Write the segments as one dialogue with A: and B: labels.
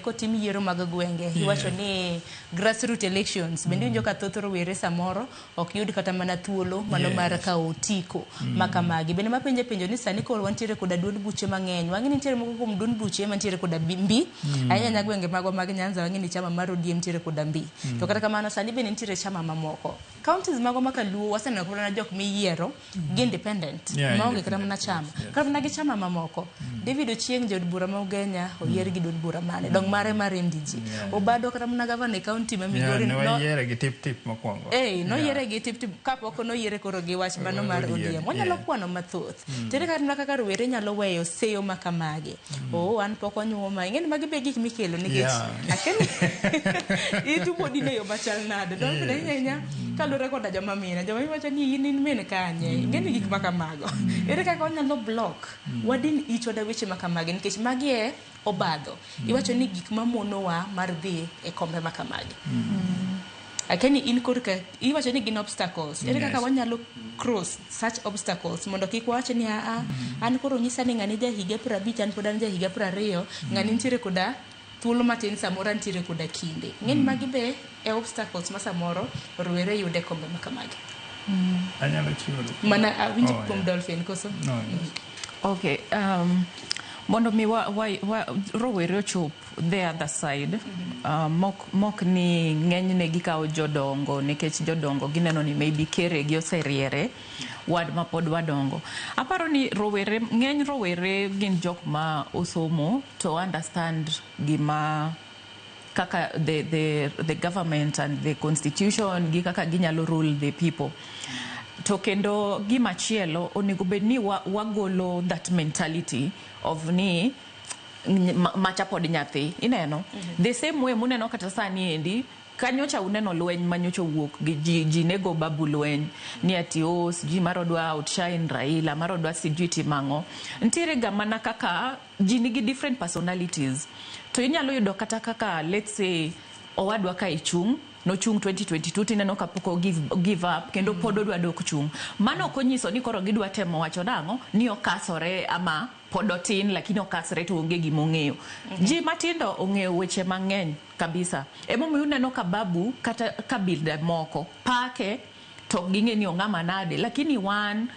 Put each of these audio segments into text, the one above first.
A: kotim yiero mag gwenge iwacho ni grassroots elections bende winjo ka thoth rowere samoro ok yud kata mana thuolo mano mar kawo otiko makamagi bende mapenjo ni sani koro wantiere koda duond buche mang'eny wang'e nitiere moko kuom duond buche mantiere koda mbi ahinya gwenge mago mag Nyanza wang'e ni chama mar ODM nitiere koda mbi to kata kamano sani bende nitiere chama mamoko counties mago makaluo waseneno kata jok miyiero gi independent maonge kata mana chama kata mana gi chama mamoko David Achieng jod bura ma Ugenya oyier gi duond bura mane dong mare ndiji obado kata mana gavana e county ma Migori
B: no yiere gi tip mokwongo
A: no yiere gi tip kapoko no yiere koro gi wach mano mar ODM onyalo kwano mathoth tere kaka rowere nyalo weyo seyo makamagi an pok onyuoma ing'eni magi be gik mikelo nikech akeni itubodi ne yo machal nade don bende ahinya kalure koda joma mine wacho ni in mine kanye ing'eni gik makamago ere kaka onyalo block wadin ichoda weche makamagi nikech magi obadho iwacho ni gik mamonowa mar dhi e kombe makamagi akeni in korka iwacho ni gin obstacles ere kaka wanyalo cross such obstacles mondo kik wache ni an koro nyisa ni ng'ani ja higa 50 an pod an ja higa 20 ng'ani nitiere koda thuolo matin samoro nitiere koda kinde ng'eni magi be e obstacles ma samoro rowere yude kombe makamagi
B: anyalo chiwo
A: mana awinjo kuom Dolphine koso
C: okay mondo mi rowere ochop the other side mok ni ng'enyne gikawo jodongo nikech jodongo gineno ni maybe kere gi oseriere wad ma pod wadongo aparo ni ng'eny rowere gin jok ma osomo to understand gima kaka the government and the constitution gi kaka ginyalo rule the people to kendo gimachielo onego bed ni wagolo that mentality of ni macha pod nyathi ineno the same way muneno kata sani endi kanyocha uneno lweny manyocha wuok gi ji nego babu lweny ni ati ji marodwa outshine Raila marodwa sijiti mango ntiere ga mana kaka ji nigi different personalities to inyalo yudo kata kaka let's say owadwa ka ichung no chung 2022 tineno kapoko give up kendo pod odwa dok chung mano konyiso ni koro gidwa temo wacho nango ni okasore ama podotin lakini okasore to onge gimong'eyo ji matindo ong'eyo weche mang'eny kabisa emomiyo uneno ka babu kata kabilda moko pake to ging'e ni ong'ama nade lakini wan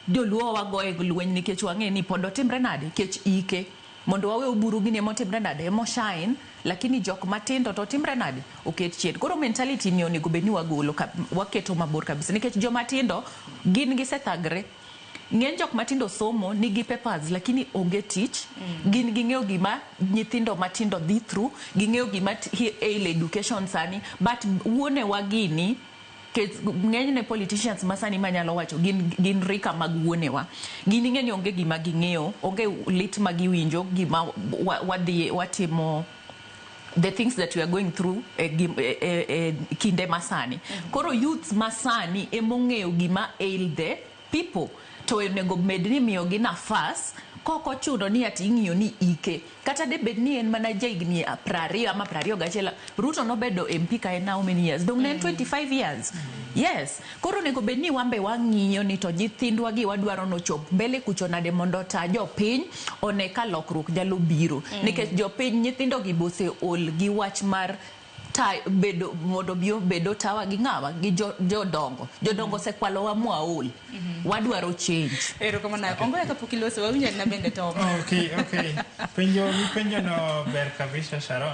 C: joluo wagoye lweny nikech wang'e ni podotimre nade kech ike mondo wawe uburu gine motimre nade mo shine lakini jok matindo to timre nade oket chien koro mentality ni onego beni wagolo waketo mabor kabisa nikech joma tindo gin gisethagre ng'eny jok matindo somo nigi papers lakini onge tich gin ging'eyo gima nyithindo matindo dhi through ging'eyo gima education sani but wuone wagini ng'eny ne politicians masani manyalo wacho gin rika mag wuonewa gin ing'eni onge gima ging'eyo onge lit magiwinjo gima watimo the things that we are going through kinde masani koro youths masani emong'eyo gima ail the people to onego bed ni miyo gi nafas koko chuno ni ati ing'iyo ni ike kata de bed ni en mana jaigni 20 ama 21 Ruto nobedo MP ka en how many years dong nen 25 years yes koro nego bed ni wambe wang'iyo ni to nyithindwa gi wadwaro no chop mbele kucho nade mondo ta jopiny one ka lokruok jalo biro nikech jopiny nyithindo gi bose ol gi wach mar bedo modo bio bedo tawa gi ng'awa gi jodongo sekwalowa mwaol wadwaro change
A: erokamano ongoya kapok iloso wawinjo na bende to
B: okay penjo no ber kabisa Sharon